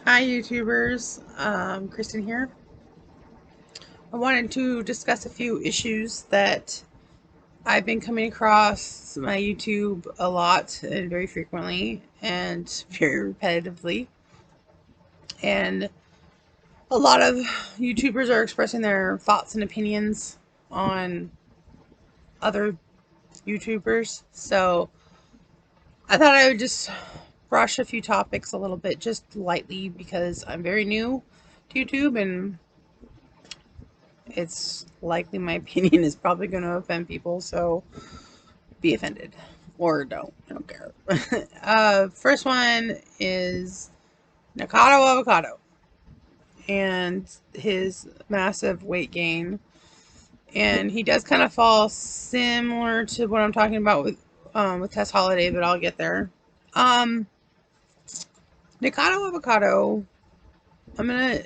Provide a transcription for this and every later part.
Hi YouTubers, Kristen here. I wanted to discuss a few issues that I've been coming across my YouTube a lot and very frequently and very repetitively. And a lot of YouTubers are expressing their thoughts and opinions on other YouTubers. So I thought I would just brush a few topics a little bit just lightly because I'm very new to YouTube and it's likely my opinion is probably going to offend people, so be offended or don't. I don't care. First one is Nikado Avocado and his massive weight gain, and he does kind of fall similar to what I'm talking about with Tess Holiday, but I'll get there. Um, Nikado Avocado, I'm gonna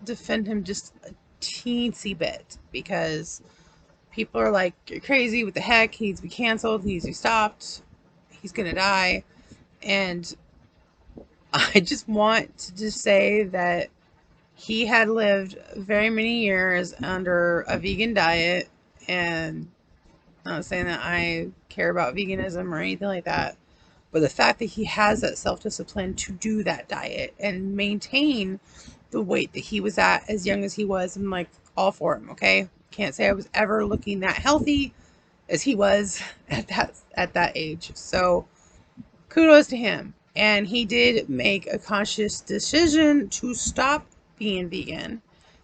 defend him just a teensy bit because people are like, you're crazy. What the heck? He needs to be canceled. He needs to be stopped. He's going to die. And I just want to just say that he had lived very many years under a vegan diet. And I'm not saying that I care about veganism or anything like that. But the fact that he has that self-discipline to do that diet and maintain the weight that he was at as young as he was, I'm like all for him, okay? Can't say I was ever looking that healthy as he was at that age. So kudos to him. And he did make a conscious decision to stop being vegan.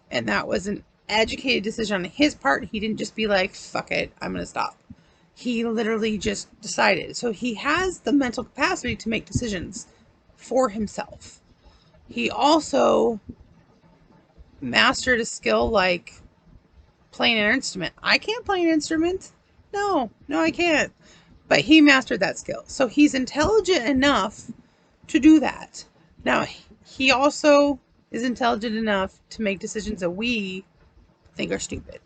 And that was an educated decision on his part. He didn't just be like, fuck it, I'm going to stop. He literally just decided. So he has the mental capacity to make decisions for himself. He also mastered a skill like playing an instrument. I can't play an instrument. No, I can't. But he mastered that skill. So he's intelligent enough to do that. Now, he also is intelligent enough to make decisions that we think are stupid.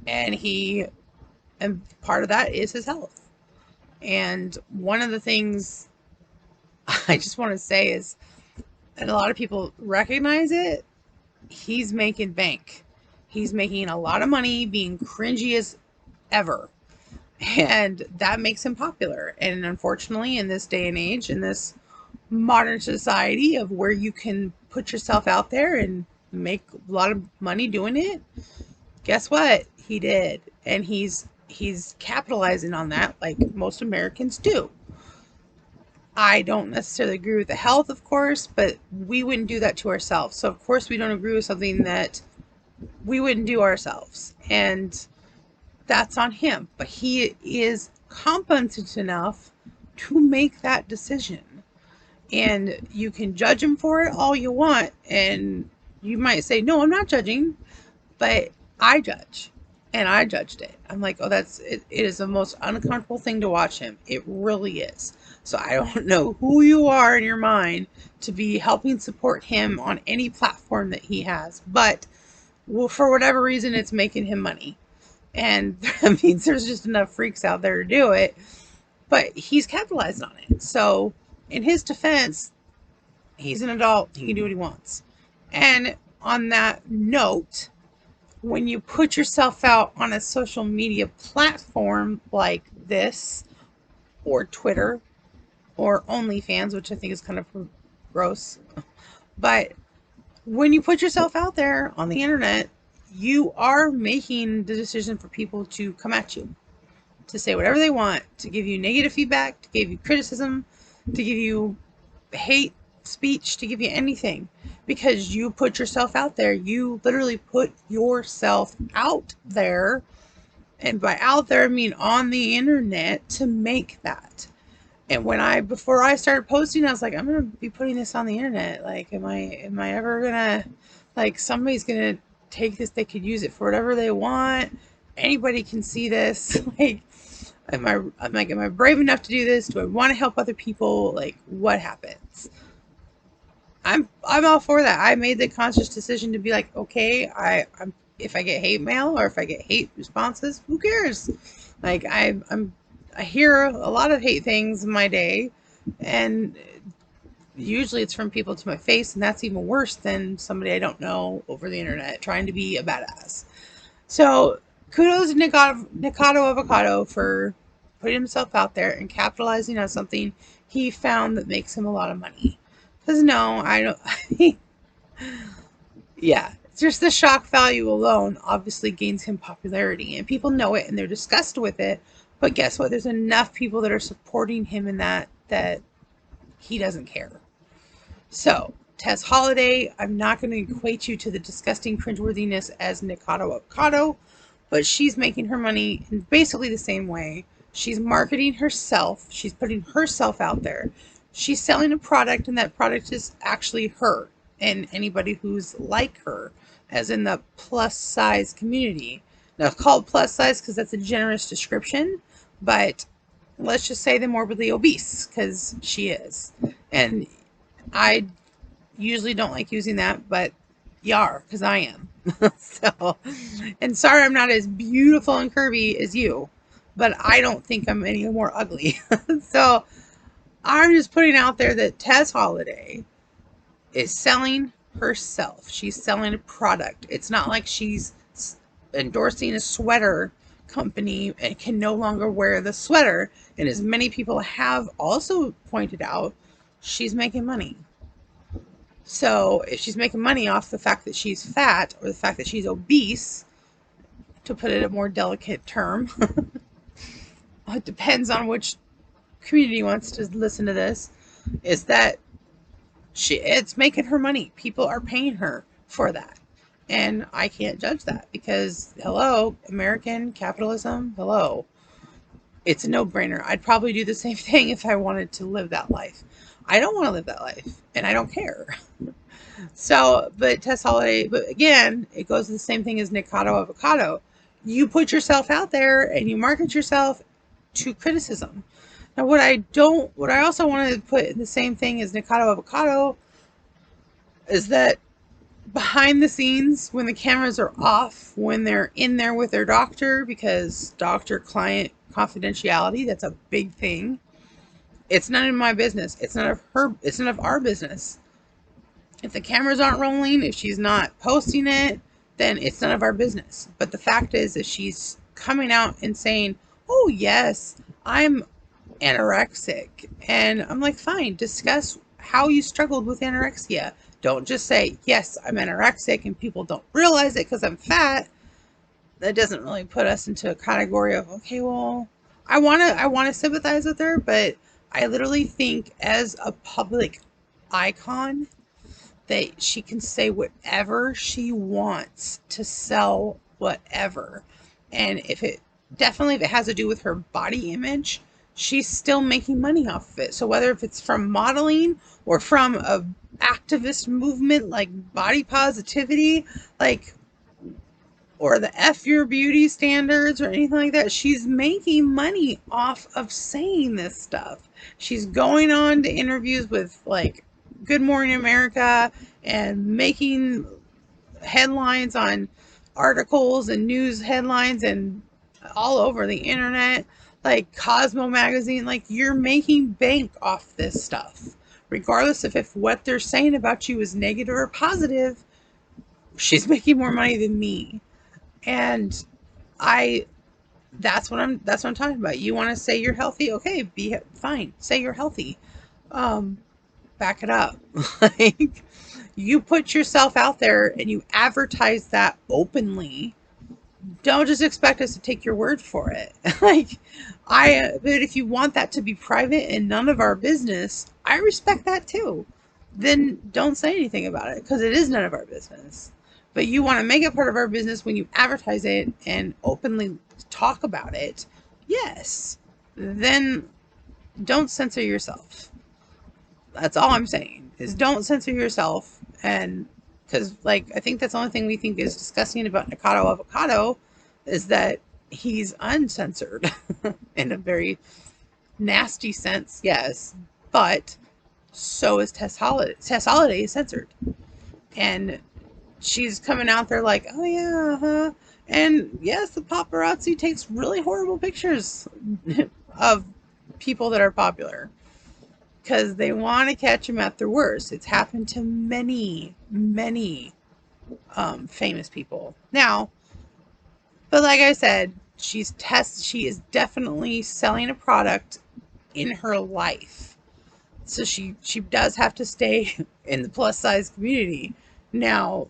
And part of that is his health. And one of the things I just want to say is, and a lot of people recognize it, he's making bank. He's making a lot of money being cringy as ever. And that makes him popular. And unfortunately, in this day and age, in this modern society of where you can put yourself out there and make a lot of money doing it, guess what? He did. And he's capitalizing on that like most Americans do. I don't necessarily agree with the health, of course, but we wouldn't do that to ourselves. So, of course, we don't agree with something that we wouldn't do ourselves. And that's on him. But he is competent enough to make that decision. And you can judge him for it all you want. And you might say, no, I'm not judging. But I judge. And I judged it. I'm like, oh, it is the most uncomfortable thing to watch him. It really is. So I don't know who you are in your mind to be helping support him on any platform that he has. But well, for whatever reason, it's making him money. And that means there's just enough freaks out there to do it. But he's capitalized on it. So in his defense, he's an adult. He can do what he wants. And on that note, when you put yourself out on a social media platform like this, or Twitter, or OnlyFans, which I think is kind of gross, but when you put yourself out there on the internet, you are making the decision for people to come at you, to say whatever they want, to give you negative feedback, to give you criticism, to give you hate speech, to give you anything, because you put yourself out there. You literally put yourself out there, and by out there I mean on the internet, to make that. And before I started posting, I was like, I'm gonna be putting this on the internet. Like, am I ever gonna, like, somebody's gonna take this? They could use it for whatever they want. Anybody can see this. Like, am I brave enough to do this? Do I want to help other people? Like, what happens? I'm all for that. I made the conscious decision to be like, okay, I'm if I get hate mail or if I get hate responses, who cares? Like, I hear a lot of hate things in my day, and Usually it's from people to my face, and that's even worse than somebody I don't know over the internet trying to be a badass. So kudos to Nikado Avocado for putting himself out there and capitalizing on something he found that makes him a lot of money. Because no, I don't. Yeah, just the shock value alone obviously gains him popularity, and people know it and they're disgusted with it. But guess what? There's enough people that are supporting him in that he doesn't care. So, Tess Holiday, I'm not going to equate you to the disgusting cringeworthiness as Nikado Avocado, but she's making her money in basically the same way. She's marketing herself, she's putting herself out there. She's selling a product, and that product is actually her and anybody who's like her, as in the plus size community. Now, it's called plus size because that's a generous description, but let's just say the morbidly obese because she is. And I usually don't like using that, but yar, because I am. So, and sorry I'm not as beautiful and curvy as you, but I don't think I'm any more ugly. So I'm just putting out there that Tess Holiday is selling herself. She's selling a product. It's not like she's endorsing a sweater company and can no longer wear the sweater. And as many people have also pointed out, she's making money. So if she's making money off the fact that she's fat or the fact that she's obese, to put it a more delicate term, it depends on which community wants to listen to this, is that it's making her money. People are paying her for that. And I can't judge that because, hello, American capitalism, hello. It's a no-brainer. I'd probably do the same thing if I wanted to live that life. I don't want to live that life, and I don't care. So, but Tess Holiday, but again, it goes to the same thing as Nikado Avocado. You put yourself out there and you market yourself to criticism. Now, what I also wanted to put in the same thing as Nikado Avocado is that behind the scenes, when the cameras are off, when they're in there with their doctor, because doctor-client confidentiality, that's a big thing. It's none of my business. It's none of our business. If the cameras aren't rolling, if she's not posting it, then it's none of our business. But the fact is, if she's coming out and saying, oh yes, I'm anorexic, and I'm like, fine, discuss how you struggled with anorexia. Don't just say, yes, I'm anorexic, and people don't realize it because I'm fat. That doesn't really put us into a category of, okay, well, I wanna sympathize with her, but I literally think as a public icon that she can say whatever she wants to sell whatever. And if it has to do with her body image, she's still making money off of it. So whether if it's from modeling or from a activist movement like body positivity, like, or the F your beauty standards or anything like that, she's making money off of saying this stuff. She's going on to interviews with like Good Morning America and making headlines on articles and news headlines and all over the internet, like Cosmo magazine. Like, you're making bank off this stuff, regardless of if what they're saying about you is negative or positive. She's making more money than me, and that's what I'm talking about. You want to say you're healthy? Okay, be fine. Say you're healthy. Back it up. Like, you put yourself out there and you advertise that openly. Don't just expect us to take your word for it. Like, but if you want that to be private and none of our business, I respect that too. Then don't say anything about it because it is none of our business. But you want to make it part of our business when you advertise it and openly talk about it. Yes. Then don't censor yourself. That's all I'm saying, is don't censor yourself. And because, like, I think that's the only thing we think is disgusting about Nikado Avocado is that he's uncensored in a very nasty sense, yes, but so is Tess Holiday. Tess Holiday is censored, and she's coming out there like, oh yeah, huh? And yes, the paparazzi takes really horrible pictures of people that are popular. because they want to catch them at their worst. It's happened to many, many famous people. Now, but like I said, she is definitely selling a product in her life. So she does have to stay in the plus size community. Now,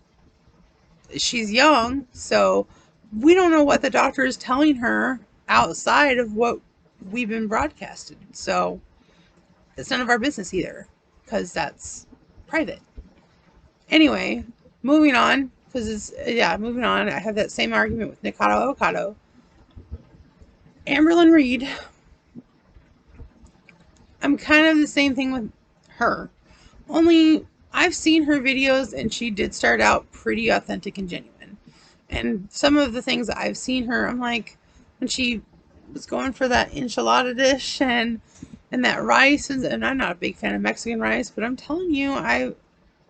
she's young, so we don't know what the doctor is telling her outside of what we've been broadcasted. So it's none of our business either, because that's private. Anyway, moving on, moving on. I have that same argument with Nikado Avocado. Amberlynn Reed, I'm kind of the same thing with her. Only I've seen her videos and she did start out pretty authentic and genuine. And some of the things I've seen her, I'm like, when she was going for that enchilada dish and that rice, and I'm not a big fan of Mexican rice, but I'm telling you,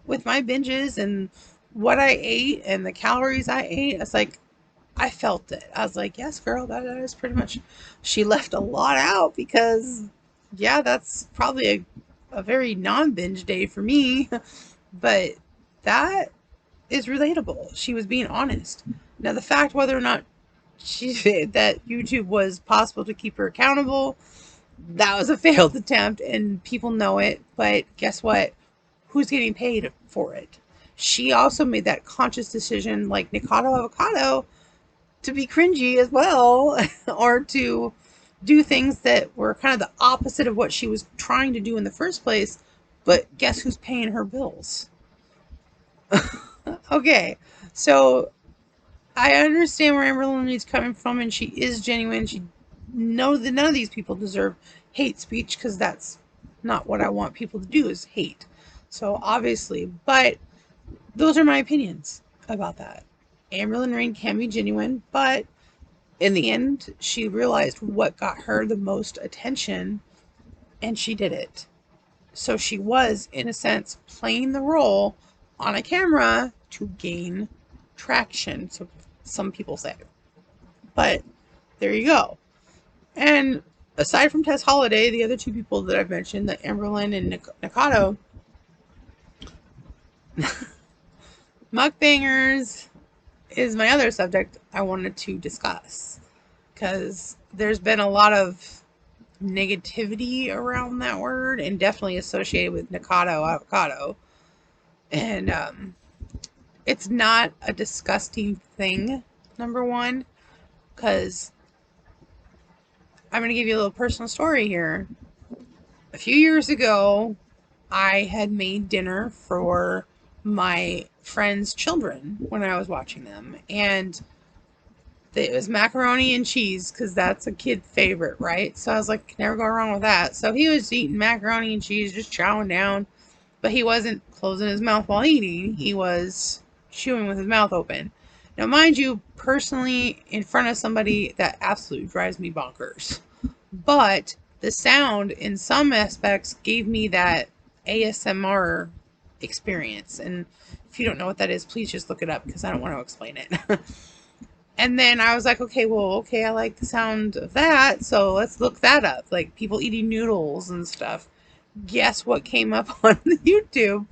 with my binges and what I ate and the calories I ate, it's like, I felt it. I was like, yes, girl, that is pretty much. She left a lot out because, yeah, that's probably a very non-binge day for me. But that is relatable. She was being honest. Now, the fact whether or not that YouTube was possible to keep her accountable, that was a failed attempt, and people know it. But guess what? Who's getting paid for it? She also made that conscious decision, like Nikado Avocado, to be cringy as well, or to do things that were kind of the opposite of what she was trying to do in the first place. But guess who's paying her bills? Okay, so I understand where Amberlynn is coming from, and she is genuine. She knows that none of these people deserve hate speech, because that's not what I want people to do, is hate. So obviously, but those are my opinions about that. Amberlynn Reed can be genuine, but in the end, she realized what got her the most attention, and she did it. So she was, in a sense, playing the role on a camera to gain traction, so some people say. But there you go. And aside from Tess Holliday, the other two people that I've mentioned, the Amberlynn and Nikado, mukbangers is my other subject I wanted to discuss, because there's been a lot of negativity around that word, and definitely associated with Nikado Avocado. And it's not a disgusting thing, number one, because I'm going to give you a little personal story here. A few years ago, I had made dinner for my friends' children when I was watching them, and it was macaroni and cheese, because that's a kid favorite, right? So I was like, never go wrong with that. So he was eating macaroni and cheese, just chowing down, but he wasn't closing his mouth while eating. He was chewing with his mouth open. Now, mind you, personally, in front of somebody, that absolutely drives me bonkers. But the sound, in some aspects, gave me that ASMR experience. And if you don't know what that is, please just look it up, because I don't want to explain it. And then I was like, okay, I like the sound of that, so let's look that up. Like, people eating noodles and stuff. Guess what came up on YouTube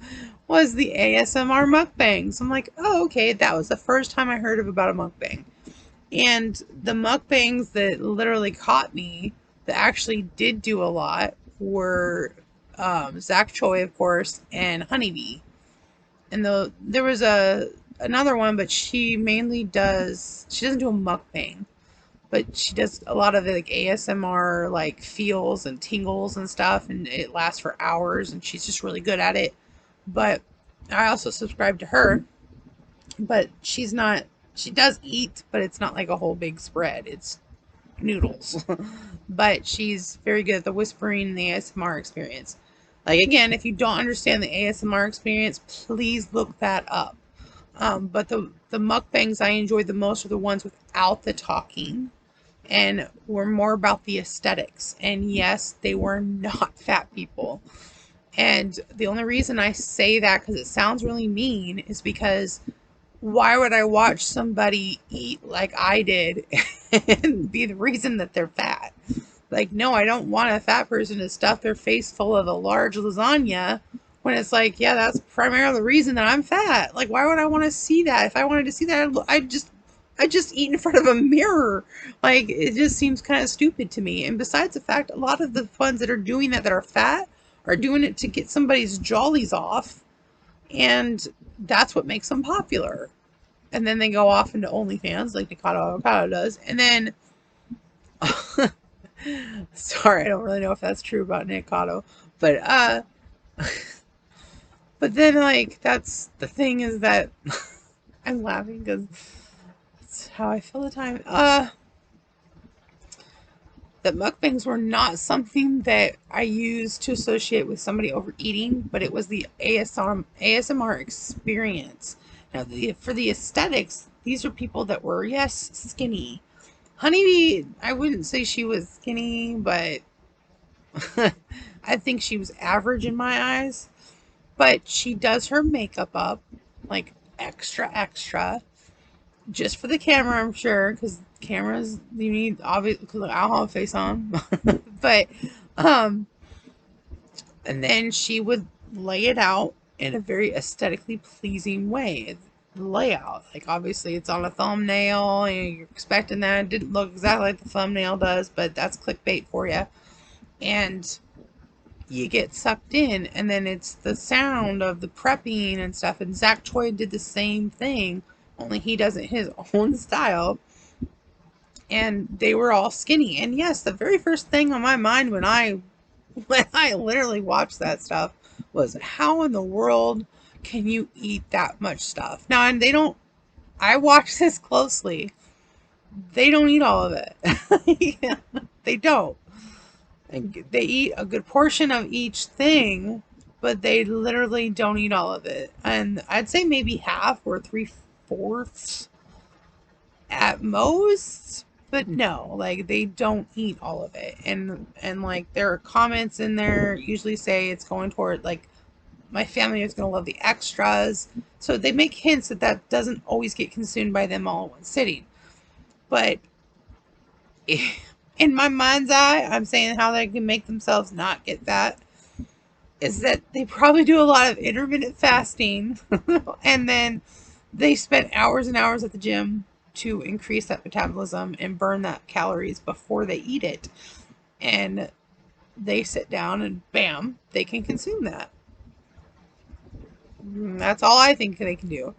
was the ASMR mukbangs. I'm like, oh, okay, that was the first time I heard about a mukbang. And the mukbangs that literally caught me, that actually did do a lot, were Zach Choi, of course, and Honeybee. And there was another one, but she doesn't do a mukbang, but she does a lot of like ASMR, like feels and tingles and stuff, and it lasts for hours, and she's just really good at it. But I also subscribe to her, but she does eat, but it's not like a whole big spread. It's noodles. But she's very good at the whispering and the ASMR experience. Like, again, if you don't understand the ASMR experience, please look that up. But the mukbangs I enjoyed the most are the ones without the talking, and were more about the aesthetics. And yes, they were not fat people. And the only reason I say that, because it sounds really mean, is because why would I watch somebody eat like I did and be the reason that they're fat? Like, no, I don't want a fat person to stuff their face full of a large lasagna when it's like, yeah, that's primarily the reason that I'm fat. Like, why would I want to see that? If I wanted to see that, I just eat in front of a mirror. Like, it just seems kind of stupid to me. And besides the fact, a lot of the ones that are doing that are fat are doing it to get somebody's jollies off, and that's what makes them popular. And then they go off into OnlyFans like Nikado Avocado does, and then sorry, I don't really know if that's true about Nick Cotto, but but then like that's the thing is that I'm laughing because that's how I feel the time. That mukbangs were not something that I used to associate with somebody overeating, but it was the ASMR experience. Now, for the aesthetics, these are people that were, yes, skinny. Honeybee, I wouldn't say she was skinny, but I think she was average in my eyes. But she does her makeup up, like extra, extra, just for the camera, I'm sure, because cameras, you need, obviously, because I'll have a face on. But, um, and then she would lay it out in a very aesthetically pleasing way. The layout, like obviously it's on a thumbnail, and you're expecting that. It didn't look exactly like the thumbnail does, but that's clickbait for you. And you get sucked in, and then it's the sound of the prepping and stuff. And Zach Choi did the same thing, only he does it his own style. And they were all skinny. And yes, the very first thing on my mind when I literally watched that stuff was, how in the world can you eat that much stuff? Now, and they don't, I watch this closely. They don't eat all of it. They don't. And they eat a good portion of each thing, but they literally don't eat all of it. And I'd say maybe half or 3/4 at most. But no, like they don't eat all of it. And like there are comments in there usually say it's going toward like my family is going to love the extras. So they make hints that that doesn't always get consumed by them all in one sitting. But in my mind's eye, I'm saying how they can make themselves not get fat is that they probably do a lot of intermittent fasting and then they spend hours and hours at the gym to increase that metabolism and burn that calories before they eat it. And they sit down and bam, they can consume that. That's all I think they can do.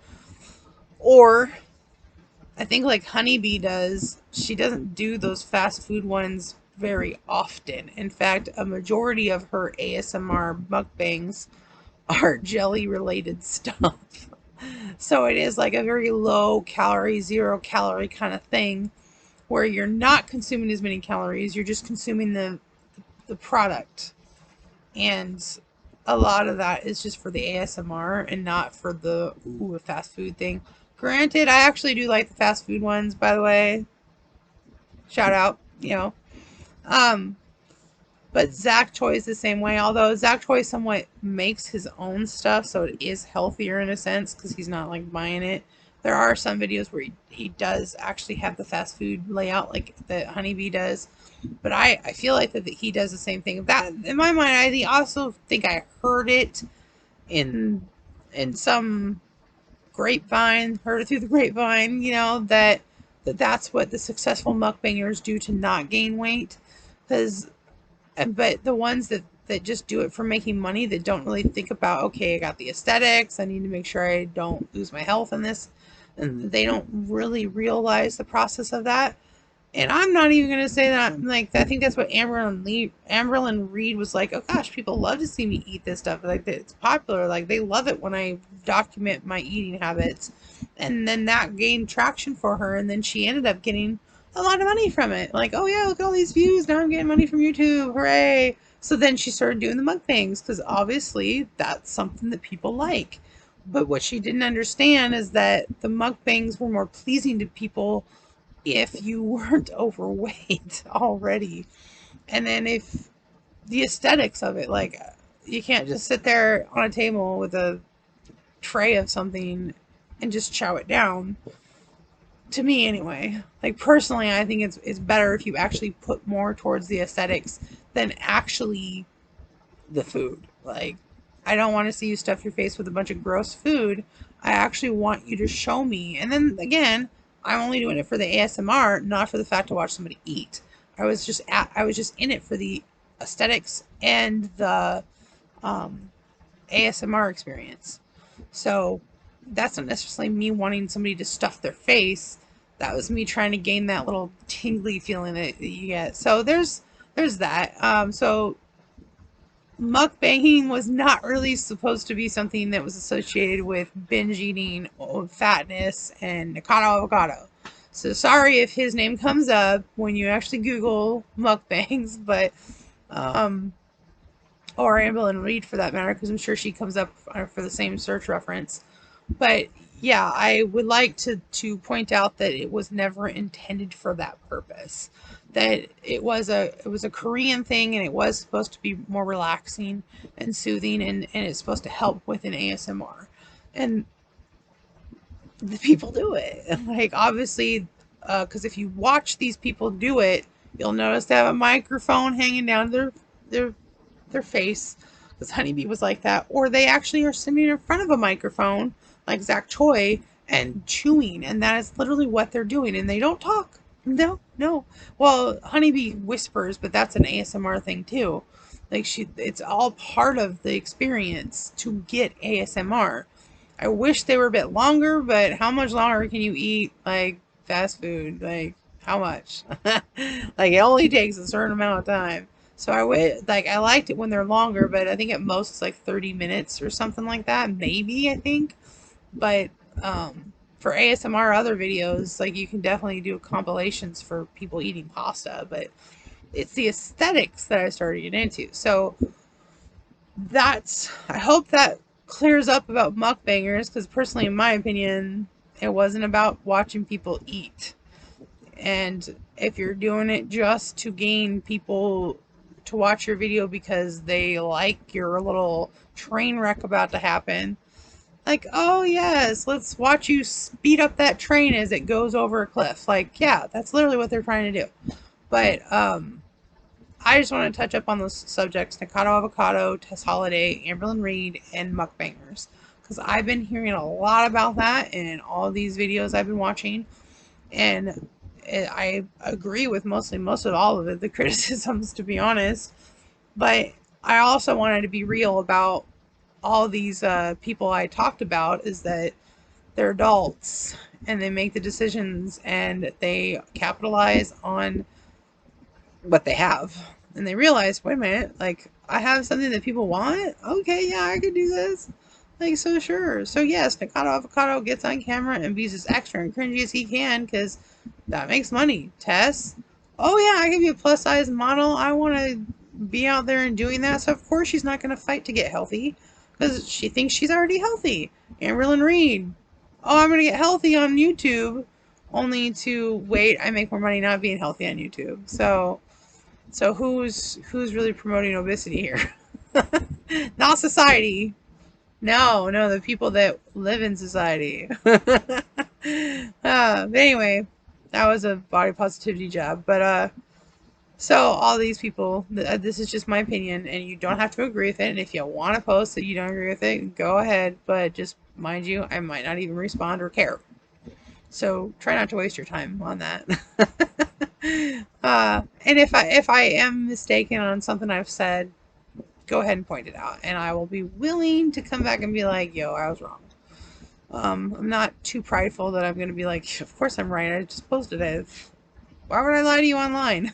Or I think like Honeybee does, she doesn't do those fast food ones very often. In fact, a majority of her ASMR mukbangs are jelly related stuff. So it is like a very low calorie, 0 calorie kind of thing where you're not consuming as many calories, you're just consuming the product. And a lot of that is just for the ASMR and not for the fast food thing. Granted, I actually do like the fast food ones, by the way. Shout out, you know. Um, but Zach Choi is the same way, although Zach Choi somewhat makes his own stuff, so it is healthier in a sense because he's not like buying it. There are some videos where he does actually have the fast food layout like the Honeybee does. But I feel like that he does the same thing. That in my mind, I also think I heard it in some grapevine, heard it through the grapevine, you know, that's what the successful mukbangers do to not gain weight. But the ones that just do it for making money, that don't really think about, okay, I got the aesthetics, I need to make sure I don't lose my health in this, and they don't really realize the process of that. And I'm not even going to say that, like, I think that's what Amberlyn Reed was like, oh gosh, people love to see me eat this stuff. Like, it's popular. Like, they love it when I document my eating habits. And then that gained traction for her. And then she ended up getting a lot of money from it. Like, oh yeah, look at all these views. Now I'm getting money from YouTube. Hooray. So then she started doing the mukbangs because obviously that's something that people like. But what she didn't understand is that the mukbangs were more pleasing to people if you weren't overweight already. And then if the aesthetics of it, like you can't just sit there on a table with a tray of something and just chow it down. to me anyway. Like personally, I think it's better if you actually put more towards the aesthetics than actually the food. Like, I don't want to see you stuff your face with a bunch of gross food. I actually want you to show me. And then again, I'm only doing it for the ASMR, not for the fact to watch somebody eat. I was just in it for the aesthetics and the ASMR experience. So that's not necessarily me wanting somebody to stuff their face. That was me trying to gain that little tingly feeling that you get. So there's that. So mukbanging was not really supposed to be something that was associated with binge eating, fatness, and Nikado avocado. So sorry if his name comes up when you actually Google mukbangs, but or Amberlyn Reed for that matter, because I'm sure she comes up for the same search reference. But yeah, I would like to point out that it was never intended for that purpose. That it was a Korean thing, and it was supposed to be more relaxing and soothing, and it's supposed to help with an ASMR. And the people do it. Like, obviously, because if you watch these people do it, you'll notice they have a microphone hanging down their face, because Honeybee was like that, or they actually are sitting in front of a microphone like Zach Choi and chewing, and that is literally what they're doing, and they don't talk. No. Well, Honeybee whispers, but that's an ASMR thing too. Like, it's all part of the experience to get ASMR. I wish they were a bit longer, but how much longer can you eat like fast food? Like, how much? Like, it only takes a certain amount of time. So I liked it when they're longer, but I think at most it's like 30 minutes or something like that. Maybe, I think. But for ASMR other videos, like, you can definitely do compilations for people eating pasta, but it's the aesthetics that I started getting into. So I hope that clears up about mukbangers, because personally, in my opinion, it wasn't about watching people eat. And if you're doing it just to gain people to watch your video because they like your little train wreck about to happen, like, oh yes, let's watch you speed up that train as it goes over a cliff. Like, yeah, that's literally what they're trying to do. But I just want to touch up on those subjects: Nikado avocado, Tess Holiday, Amberlyn Reed, and mukbangers, because I've been hearing a lot about that in all these videos I've been watching, and I agree with most of all of it, the criticisms, to be honest. But I also wanted to be real about all these people I talked about, is that they're adults and they make the decisions and they capitalize on what they have. And they realize, wait a minute, like, I have something that people want? Okay, yeah, I could do this. Like, so sure. So yes, Nikado Avocado gets on camera and be as extra and cringy as he can, because that makes money. Tess, oh yeah, I can be a plus size model. I want to be out there and doing that. So of course she's not going to fight to get healthy, because she thinks she's already healthy. Amberlyn Reed, oh, I'm going to get healthy on YouTube, only to wait, I make more money not being healthy on YouTube. So who's really promoting obesity here? Not society. No, the people that live in society. But anyway, that was a body positivity jab. But so all these people, this is just my opinion, and you don't have to agree with it. And if you want to post that you don't agree with it, go ahead. But just mind you, I might not even respond or care. So try not to waste your time on that. And if I am mistaken on something I've said, go ahead and point it out, and I will be willing to come back and be like, yo, I was wrong. I'm not too prideful that I'm going to be like, of course I'm right, I just posted it. Why would I lie to you online?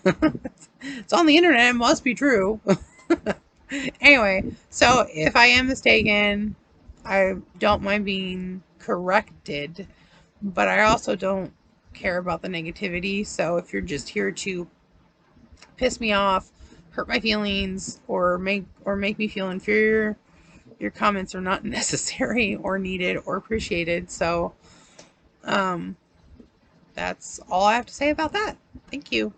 It's on the internet, it must be true. Anyway, so if I am mistaken, I don't mind being corrected, but I also don't care about the negativity. So if you're just here to piss me off, hurt my feelings, or make me feel inferior, your comments are not necessary or needed or appreciated. So that's all I have to say about that. Thank you.